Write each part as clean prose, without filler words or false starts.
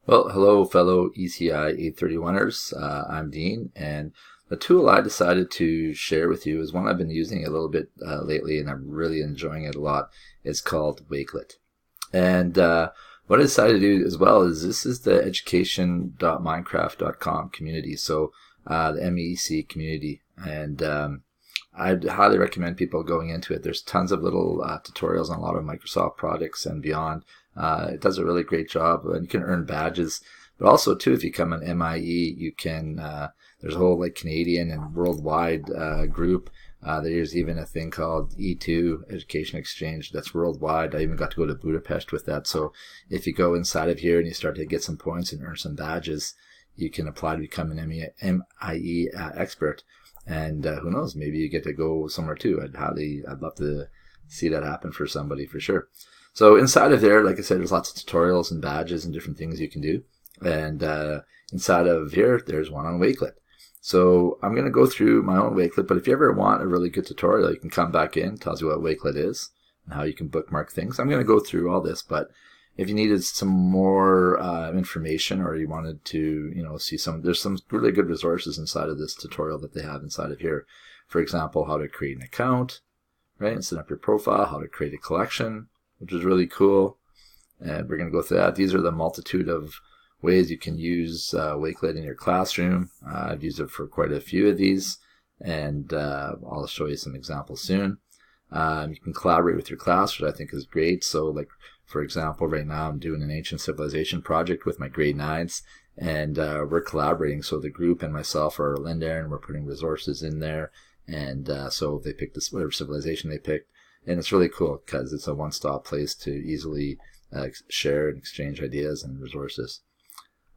Well, hello, fellow ECI831ers. I'm Dean, and the tool I decided to share with you is one I've been using a little bit lately, and I'm really enjoying it a lot. It's called Wakelet. And what I decided to do as well is this is the education.minecraft.com community, so the MEC community. And I'd highly recommend people going into it. There's tons of little tutorials on a lot of Microsoft products and beyond. It does a really great job, and you can earn badges. But also, too, if you come an MIE, you can. There's a whole Canadian and worldwide group. There's even a thing called E2 Education Exchange that's worldwide. I even got to go to Budapest with that. So if you go inside of here and you start to get some points and earn some badges, you can apply to become an MIE expert. And who knows, maybe you get to go somewhere too. I'd love to see that happen for somebody for sure. So inside of there, like I said, there's lots of tutorials and badges and different things you can do. And inside of here, there's one on Wakelet. So I'm going to go through my own Wakelet, but if you ever want a really good tutorial, you can come back in, tells you what Wakelet is and how you can bookmark things. I'm going to go through all this, but if you needed some more information, or you wanted to, see there's some really good resources inside of this tutorial that they have inside of here. For example, how to create an account, right, and set up your profile, how to create a collection, which is really cool. And we're going to go through that. These are the multitude of ways you can use Wakelet in your classroom. I've used it for quite a few of these, and I'll show you some examples soon. You can collaborate with your class, which I think is great. So for example, right now I'm doing an ancient civilization project with my grade 9s, and we're collaborating. So the group and myself are in there, and we're putting resources in there. And so they pick this, whatever civilization they picked. And it's really cool because it's a one-stop place to easily share and exchange ideas and resources.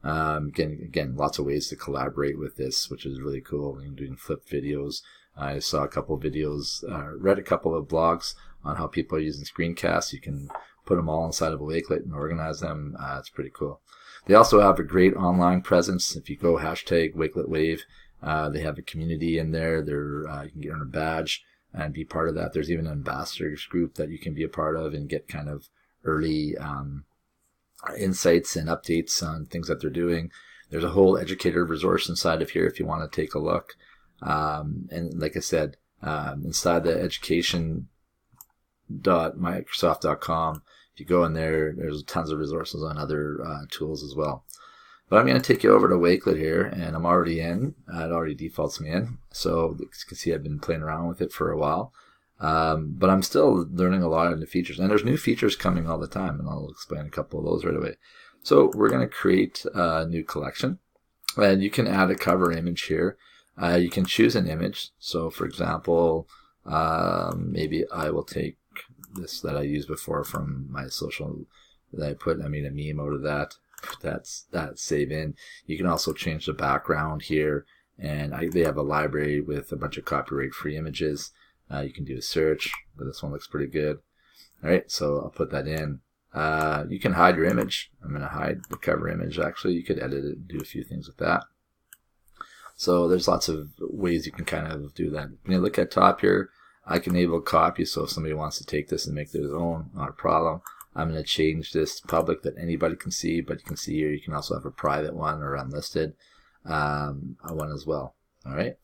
Again, lots of ways to collaborate with this, which is really cool. I'm doing flip videos. I saw a couple of videos, read a couple of blogs on how people are using screencasts. You can put them all inside of a Wakelet and organize them. It's pretty cool. They also have a great online presence. If you go #WakeletWave, they have a community in there. You can earn a badge and be part of that. There's even an ambassadors group that you can be a part of and get kind of early insights and updates on things that they're doing. There's a whole educator resource inside of here if you want to take a look. And like I said, inside the education.microsoft.com, if you go in there, there's tons of resources on other tools as well. But I'm going to take you over to Wakelet here, and I'm already in. It already defaults me in. So you can see I've been playing around with it for a while. But I'm still learning a lot of the features. And there's new features coming all the time, and I'll explain a couple of those right away. So we're going to create a new collection. And you can add a cover image here. You can choose an image. So for example, maybe I will take this that I used before from my social that I made a meme out of that. That's save in. You can also change the background here, and they have a library with a bunch of copyright free images. You can do a search, but this one looks pretty good. All right, so I'll put that in. You can hide your image. I'm going to hide the cover image. Actually, you could edit it and do a few things with that. So there's lots of ways you can kind of do that. When you look at top here, I can enable copy, so if somebody wants to take this and make their own, not a problem. I'm going to change this to public that anybody can see, but you can see here you can also have a private one or unlisted one as well. All right,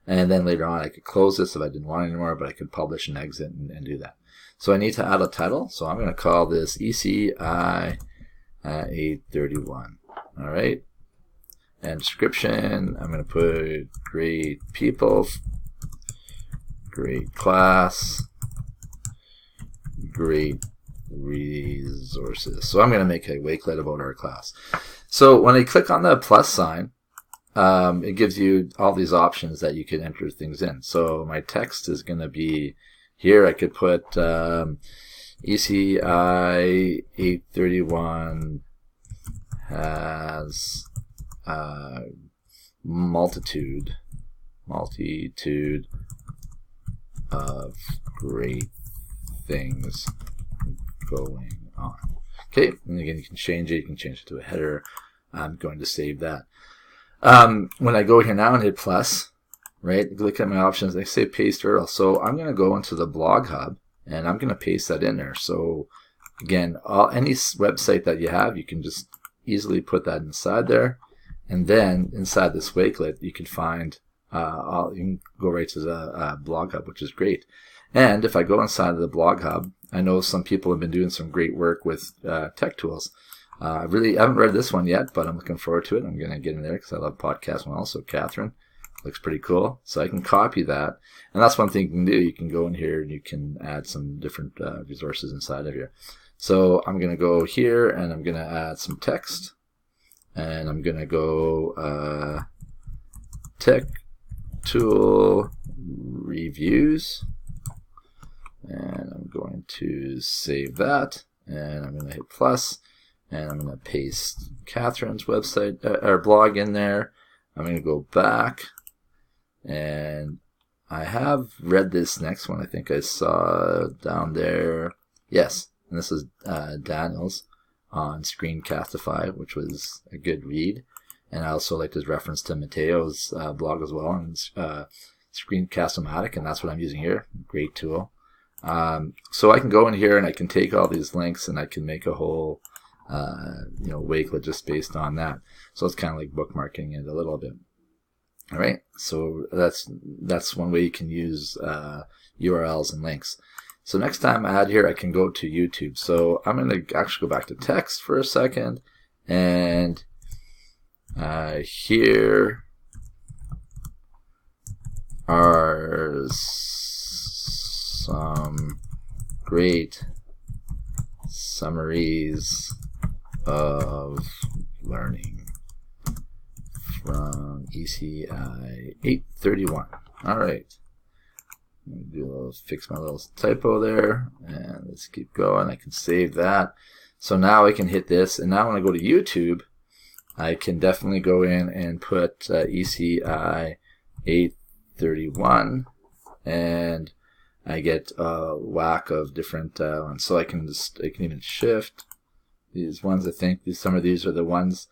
and then later on I could close this if I didn't want it anymore, but I could publish and exit and do that. So I need to add a title, so I'm going to call this ECI831. All right, and description, I'm going to put great people, great class, great resources. So I'm going to make a Wakelet about our class. So when I click on the plus sign, it gives you all these options that you can enter things in. So my text is going to be here. I could put ECI831 has multitude of great things going on. Okay, and again, you can change it. You can change it to a header. I'm going to save that. When I go here now and hit plus, right, look at my options. They say paste URL. So I'm going to go into the blog hub, and I'm going to paste that in there. So again, any website that you have, you can just easily put that inside there. And then inside this Wakelet, you can find, you can go right to the blog hub, which is great. And if I go inside of the blog hub, I know some people have been doing some great work with tech tools. I haven't read this one yet, but I'm looking forward to it. I'm going to get in there because I love podcasts as well. So Catherine, looks pretty cool. So I can copy that. And that's one thing you can do. You can go in here and you can add some different resources inside of here. So I'm going to go here and I'm going to add some text. And I'm going to go tech tool reviews. And I'm going to save that. And I'm going to hit plus. And I'm going to paste Catherine's website or blog in there. I'm going to go back. And I have read this next one. I think I saw down there. Yes. And this is Daniel's on Screencastify, which was a good read. And I also liked his reference to Mateo's blog as well on Screencast-O-Matic, and that's what I'm using here. Great tool. So I can go in here and I can take all these links and I can make a whole Wakelet just based on that. So it's kind of like bookmarking it a little bit. All right, so that's one way you can use URLs and links. So next time I add here, I can go to YouTube. So I'm going to actually go back to text for a second. And here are some great summaries of learning from ECI831. All right. Fix my little typo there, and let's keep going. I can save that. So now I can hit this, and now when I go to YouTube, I can definitely go in and put ECI831, and I get a whack of different ones. So I can even shift these ones. I think some of these are the ones,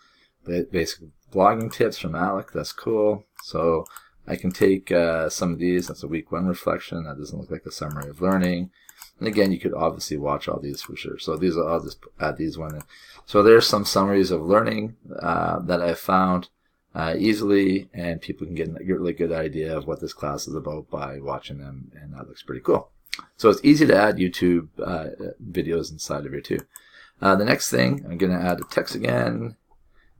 basic blogging tips from Alec. That's cool. So I can take some of these. That's a week 1 reflection. That doesn't look like a summary of learning. And again, you could obviously watch all these for sure. So these I'll just add these one in. So there's some summaries of learning that I found easily, and people can get a really good idea of what this class is about by watching them, and that looks pretty cool. So it's easy to add YouTube videos inside of here too. The next thing, I'm going to add the text again,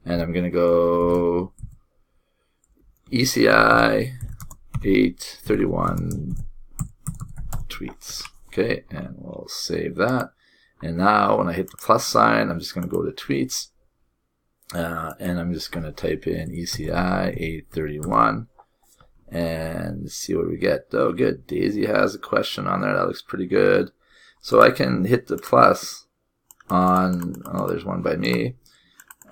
and I'm going to go ECI831 tweets. Okay, and we'll save that. And now when I hit the plus sign, I'm just going to go to tweets. And I'm just going to type in ECI831 and see what we get. Oh, good. Daisy has a question on there. That looks pretty good. So I can hit the plus on, oh, there's one by me.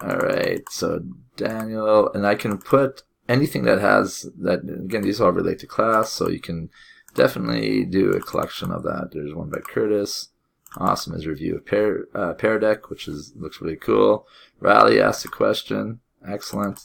All right, so Daniel, and I can put anything that has that. Again, these all relate to class, so you can definitely do a collection of that. There's one by Curtis. Awesome. His review of Pear Deck, which looks really cool. Riley asked a question. Excellent.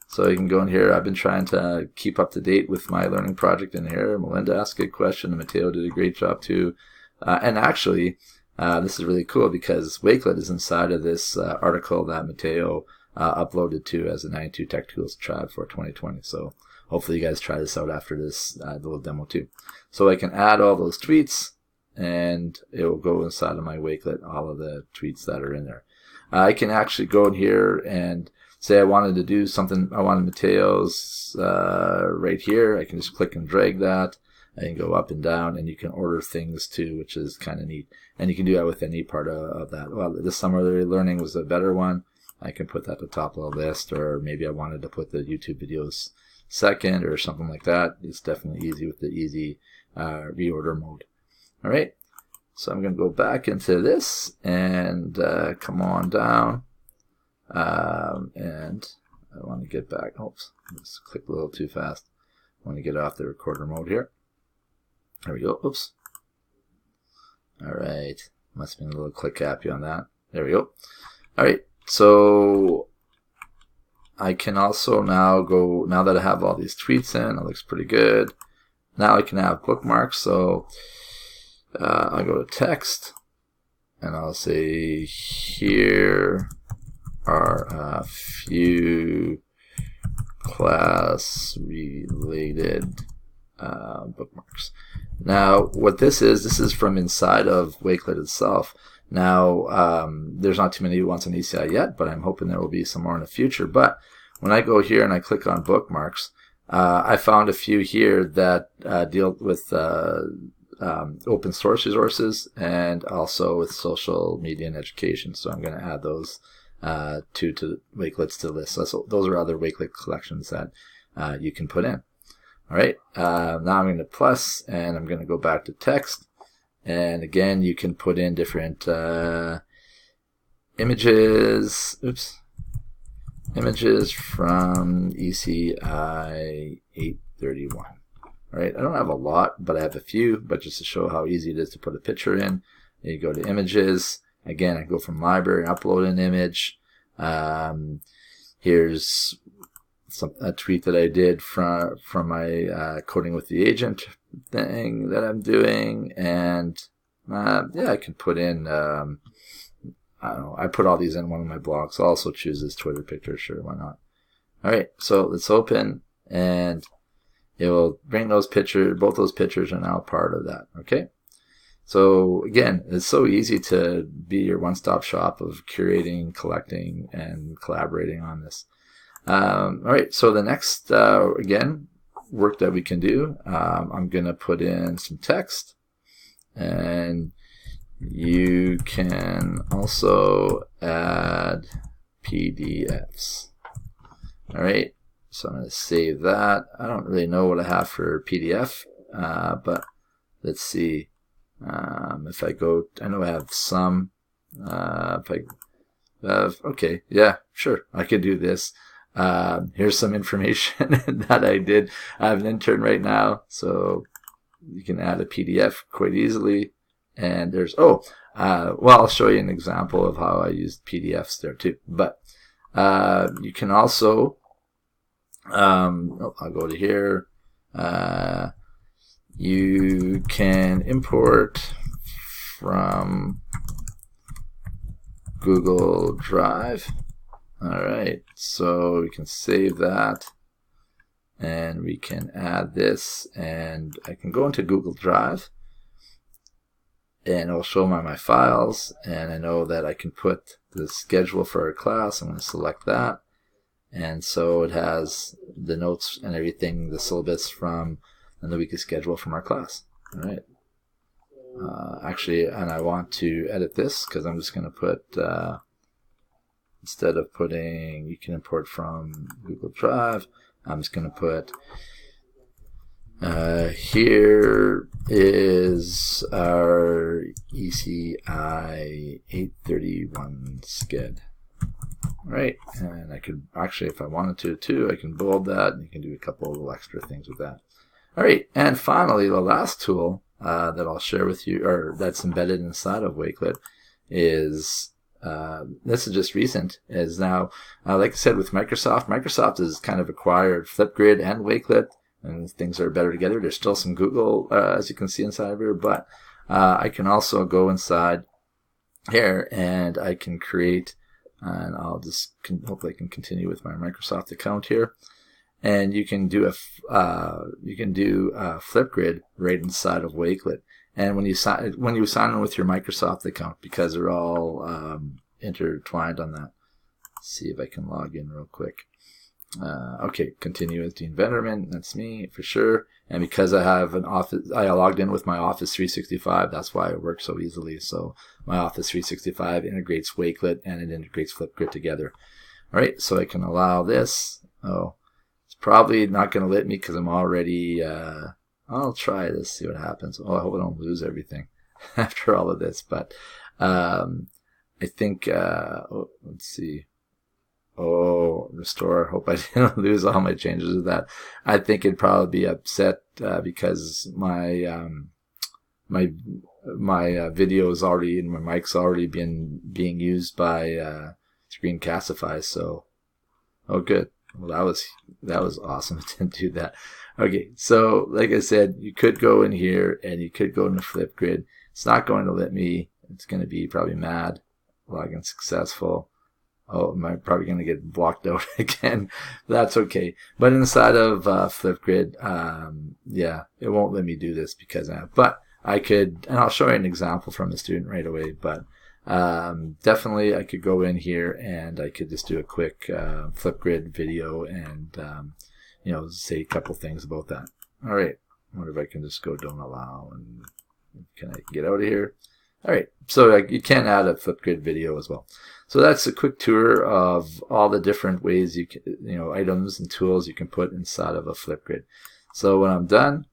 So you can go in here. I've been trying to keep up to date with my learning project in here. Melinda asked a good question. Mateo did a great job too. And actually, this is really cool because Wakelet is inside of this article that Mateo uploaded to as a 92 Tech Tools Tribe for 2020. So hopefully you guys try this out after this little demo too. So I can add all those tweets, and it will go inside of my Wakelet, all of the tweets that are in there. I can actually go in here and say I wanted to do something. I wanted Mateo's right here. I can just click and drag that. I can go up and down, and you can order things too, which is kind of neat. And you can do that with any part of that. Well, this summary learning was a better one. I can put that at the top of the list, or maybe I wanted to put the YouTube videos second or something like that. It's definitely easy with the easy reorder mode. All right, so I'm going to go back into this and come on down. And I want to get back. Oops, just clicked a little too fast. I want to get off the recorder mode here. There we go. Oops. All right. Must have been a little click happy on that. There we go. All right. So I can also now go, now that I have all these tweets in, it looks pretty good. Now I can have bookmarks. So I'll go to text and I'll say, here are a few class-related bookmarks. Now, what this is from inside of Wakelet itself. Now, there's not too many ones on ECI yet, but I'm hoping there will be some more in the future. But when I go here and I click on bookmarks, I found a few here that deal with open source resources and also with social media and education. So I'm going to add those to Wakelets to the list. So those are other Wakelet collections that you can put in. All right. Now I'm going to plus, and I'm going to go back to text. And again, you can put in different images. Oops. Images from ECI831. All right. I don't have a lot, but I have a few. But just to show how easy it is to put a picture in, you go to images. Again, I go from library, upload an image. Here's a tweet that I did from my coding with the agent thing that I'm doing, and yeah, I can put in. I don't know. I put all these in one of my blogs. I'll also choose this Twitter picture. Sure, why not? All right, so let's open, and it will bring those pictures. Both those pictures are now part of that. Okay. So again, it's so easy to be your one-stop shop of curating, collecting, and collaborating on this. All right, so the next, again, work that we can do, I'm going to put in some text, and you can also add PDFs. All right, so I'm going to save that. I don't really know what I have for PDF, but let's see. If I go, I know I have some. If I okay, yeah, sure, I could do this. Here's some information that I did. I have an intern right now, so you can add a PDF quite easily. And there's, well, I'll show you an example of how I used PDFs there too. But you can also, I'll go to here. You can import from Google Drive. All right, so we can save that, and we can add this, and I can go into Google Drive, and it'll show my files, and I know that I can put the schedule for our class. I'm going to select that, and so it has the notes and everything, the syllabus from and the weekly schedule from our class. All right. Actually, and I want to edit this because I'm just going to put, instead of putting, you can import from Google Drive, I'm just going to put, here is our ECI831 sked. All right, and I could actually, if I wanted to too, I can bold that, and you can do a couple of little extra things with that. All right, and finally, the last tool that I'll share with you, or that's embedded inside of Wakelet, is this is just recent. Is now, like I said, with Microsoft has kind of acquired Flipgrid and Wakelet, and things are better together. There's still some Google, as you can see inside of here, but I can also go inside here and I can create, and I'll just hopefully I can continue with my Microsoft account here. And you can do Flipgrid right inside of Wakelet. And when you sign in with your Microsoft account, because they're all intertwined on that. Let's see if I can log in real quick. Okay, continue with Dean Venderman. That's me for sure. And because I have an Office, I logged in with my Office 365. That's why it works so easily. So my Office 365 integrates Wakelet and it integrates Flipgrid together. All right, so I can allow this. Oh. Probably not going to let me because I'm already, I'll try this, see what happens. Oh, I hope I don't lose everything after all of this. But I think, let's see. Oh, restore. Hope I didn't lose all my changes of that. I think it'd probably be upset because my video is already, and my mic's already being used by Screencastify. So, oh, good. Well, that was awesome. It didn't do that. Okay, so like I said, you could go in here and you could go into Flipgrid. It's not going to let me. It's going to be probably mad. Login successful. Oh, am I probably going to get blocked out again? That's okay. But inside of Flipgrid, yeah, it won't let me do this because but I could, and I'll show you an example from a student right away, but definitely I could go in here and I could just do a quick Flipgrid video and, you know, say a couple things about that. All right. I wonder if I can just go don't allow, and can I get out of here? All right, so you can add a Flipgrid video as well. So that's a quick tour of all the different ways you can, you know, items and tools you can put inside of a Flipgrid. So when I'm done,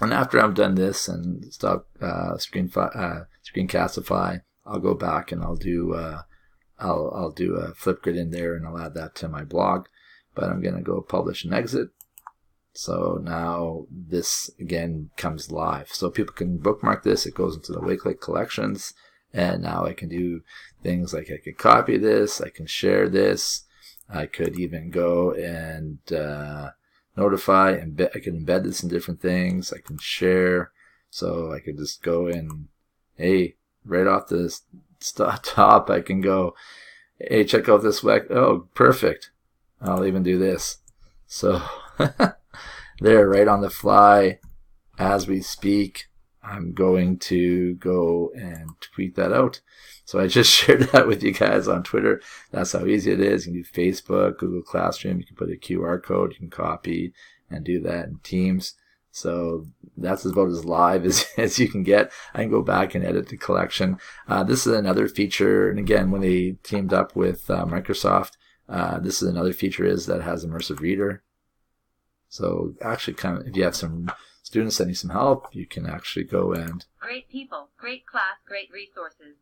and after I'm done this and stop screencastify, I'll go back and I'll do a Flipgrid in there, and I'll add that to my blog. But I'm going to go publish and exit. So now this again comes live. So people can bookmark this. It goes into the Wakelet collections. And now I can do things like I could copy this. I can share this. I could even go and notify. I can embed this in different things. I can share. So I could just go and, hey, right off the top, I can go, hey, check out this web. Oh, perfect. I'll even do this. So there, right on the fly, as we speak, I'm going to go and tweet that out. So I just shared that with you guys on Twitter. That's how easy it is. You can do Facebook, Google Classroom. You can put a QR code. You can copy and do that in Teams. So that's about as live as you can get. I can go back and edit the collection. This is another feature. And again, when they teamed up with Microsoft, this is another feature is that has immersive reader. So actually, if you have some students that need some help, you can actually go and... Great people, great class, great resources.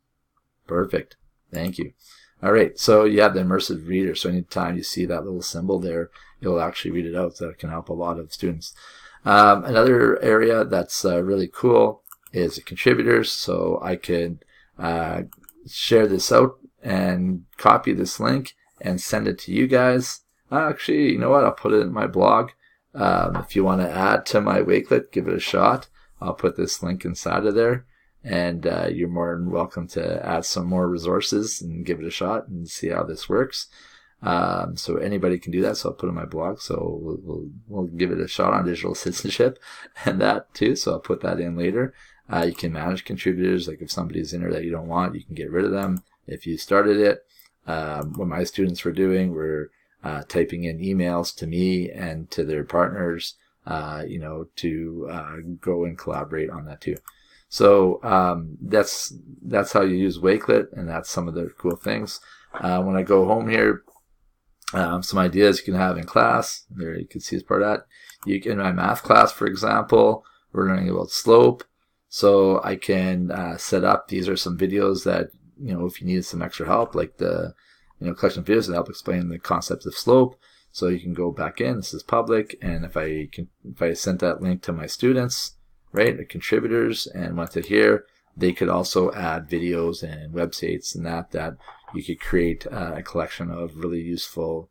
Perfect. Thank you. All right, so you have the immersive reader. So anytime you see that little symbol there, you'll actually read it out. So that can help a lot of students. Another area that's really cool is the contributors. So I could share this out and copy this link and send it to you guys. Actually, you know what? I'll put it in my blog. If you want to add to my Wakelet, give it a shot. I'll put this link inside of there, and you're more than welcome to add some more resources and give it a shot and see how this works. So anybody can do that. So I'll put it in my blog. So we'll give it a shot on digital citizenship and that too. So I'll put that in later. You can manage contributors. Like if somebody's in there that you don't want, you can get rid of them. If you started it, what my students were doing were typing in emails to me and to their partners, you know, to go and collaborate on that too. So that's how you use Wakelet, and that's some of the cool things. When I go home here, some ideas you can have in class. There you can see as part of that. In my math class, for example, we're learning about slope. So I can set up, these are some videos that, you know, if you need some extra help, like the collection of videos that help explain the concepts of slope. So you can go back in. This is public, and if I sent that link to my students, right, the contributors, and went to here, they could also add videos and websites and that you could create a collection of really useful,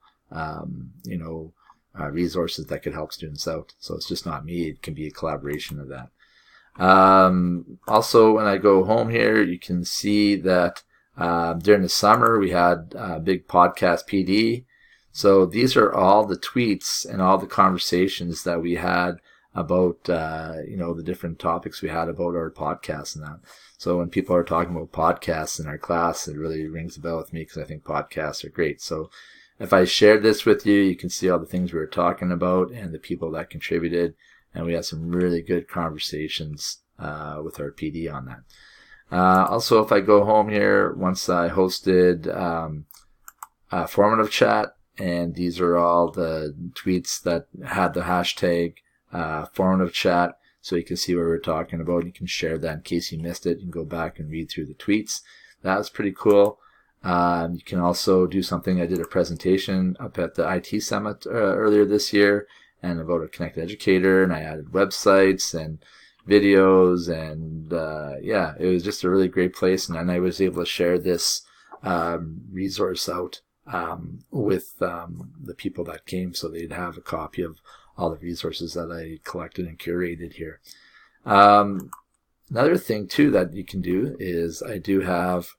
resources that could help students out. So it's just not me; it can be a collaboration of that. Also, when I go home here, you can see that during the summer we had a big podcast PD. So these are all the tweets and all the conversations that we had about the different topics we had about our podcasts and that. So when people are talking about podcasts in our class, it really rings a bell with me because I think podcasts are great. So if I shared this with you, you can see all the things we were talking about and the people that contributed. And we had some really good conversations with our PD on that. Also, if I go home here, once I hosted formative chat, and these are all the tweets that had the hashtag formative chat, so you can see what we're talking about. You can share that in case you missed it. You can go back and read through the tweets. That was pretty cool. You can also do something. I did a presentation up at the IT Summit earlier this year, and about a connected educator, and I added websites and videos, and it was just a really great place. And then I was able to share this resource out with the people that came, so they'd have a copy of all the resources that I collected and curated here. Another thing too that you can do is I do have,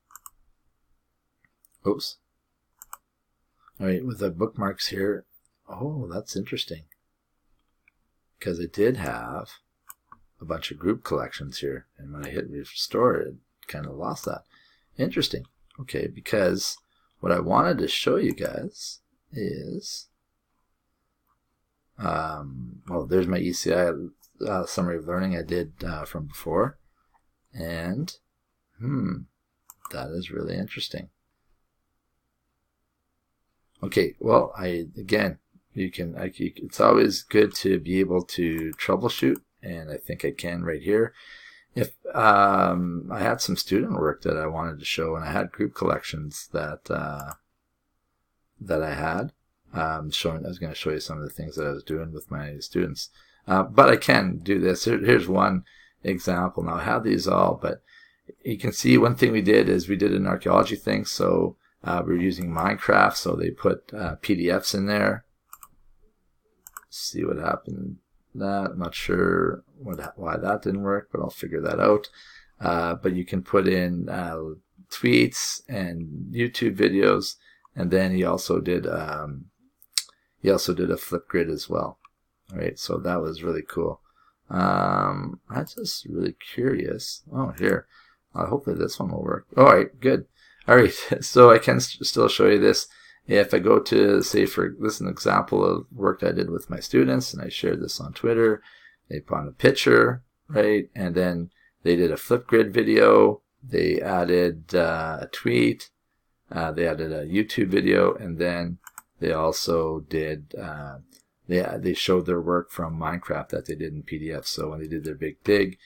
All right, with the bookmarks here, oh, that's interesting. Because it did have a bunch of group collections here. And when I hit restore, it kind of lost that. Interesting. Okay, because what I wanted to show you guys is, well, there's my ECI summary of learning I did from before. And, that is really interesting. Okay, well, again, it's always good to be able to troubleshoot, and I think I can right here. If I had some student work that I wanted to show, and I had group collections that that I had showing, I was going to show you some of the things that I was doing with my students, but I can do this. Here's one example. Now I have these all, but you can see one thing we did is we did an archaeology thing. So we were using Minecraft, so they put PDFs in there. See what happened. That I'm not sure why that didn't work, but I'll figure that out. But you can put in tweets and YouTube videos, and then he also did a Flipgrid as well. All right, so that was really cool. I'm just really curious. Oh, here. Hopefully this one will work. All right, good. All right, so I can still show you this. If I go to, say, for this is an example of work I did with my students, and I shared this on Twitter. They put on a picture, right? And then they did a Flipgrid video. They added a tweet. They added a YouTube video, and then they also did, they showed their work from Minecraft that they did in PDF. So when they did their big dig,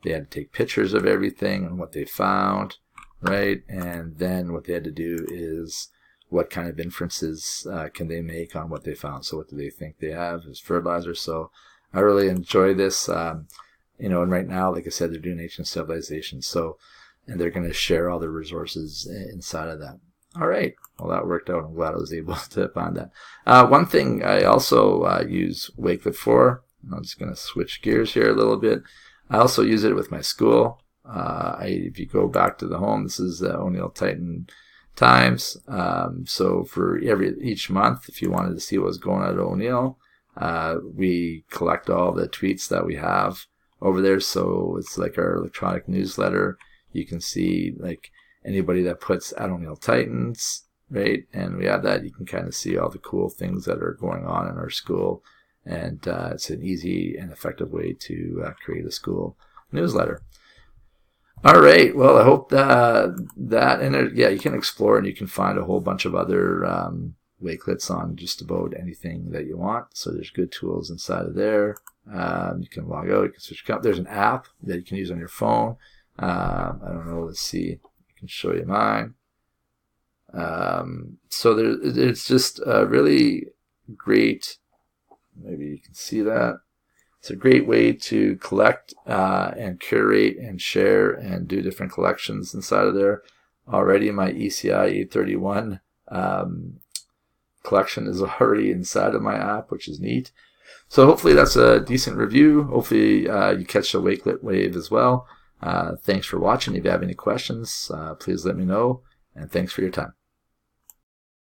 they had to take pictures of everything and what they found, right? And then what they had to do is, what kind of inferences can they make on what they found? So what do they think they have as fertilizer? So I really enjoy this, you know, and right now, like I said, they're doing ancient civilization. So, and they're going to share all their resources inside of that. All right. Well, that worked out. I'm glad I was able to find that. One thing I also use Wakelet for, I'm just going to switch gears here a little bit. I also use it with my school. If you go back to the home, this is O'Neill Titan Times. So for each month, if you wanted to see what's going on at O'Neill, we collect all the tweets that we have over there. So it's like our electronic newsletter. You can see like anybody that puts at O'Neill Titans, right? And we have that. You can kind of see all the cool things that are going on in our school. And it's an easy and effective way to create a school newsletter. All right. Well, I hope and yeah, you can explore and you can find a whole bunch of other Wakelets on just about anything that you want. So there's good tools inside of there. You can log out. You can switch. There's an app that you can use on your phone. I don't know. Let's see. I can show you mine. So it's just a really great. Maybe you can see that. It's a great way to collect and curate and share and do different collections inside of there. Already my ECI831 collection is already inside of my app, which is neat. So hopefully that's a decent review. Hopefully you catch the Wakelet wave as well. Thanks for watching. If you have any questions, please let me know. And thanks for your time.